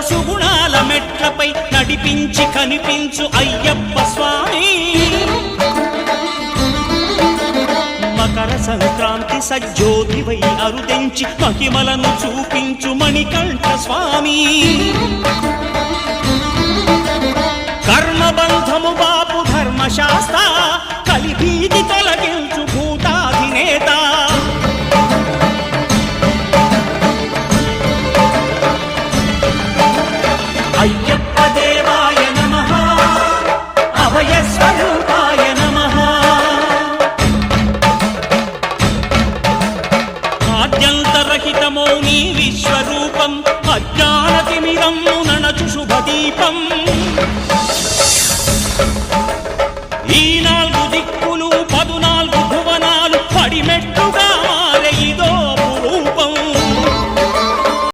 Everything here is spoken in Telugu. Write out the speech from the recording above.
సుగుణాల మెట్లపై నడిపించి కనిపించు అయ్యప్ప స్వామి. మకర సంక్రాంతి సజ్జోతివై అరుదెంచి మహిమలను చూపించు మణికంఠ స్వామి. కర్మబంధము బాపు ధర్మశాస్త్ర కలిభీతి తొలగించు భూతాధినేత. అయ్యప్ప దేవాయ నమః అభయస్వరూపాయ నమః. ఆద్యంతరహితమో నీ విశ్వరూపం అజ్ఞానతిమిరము నణచు శుభదీపం.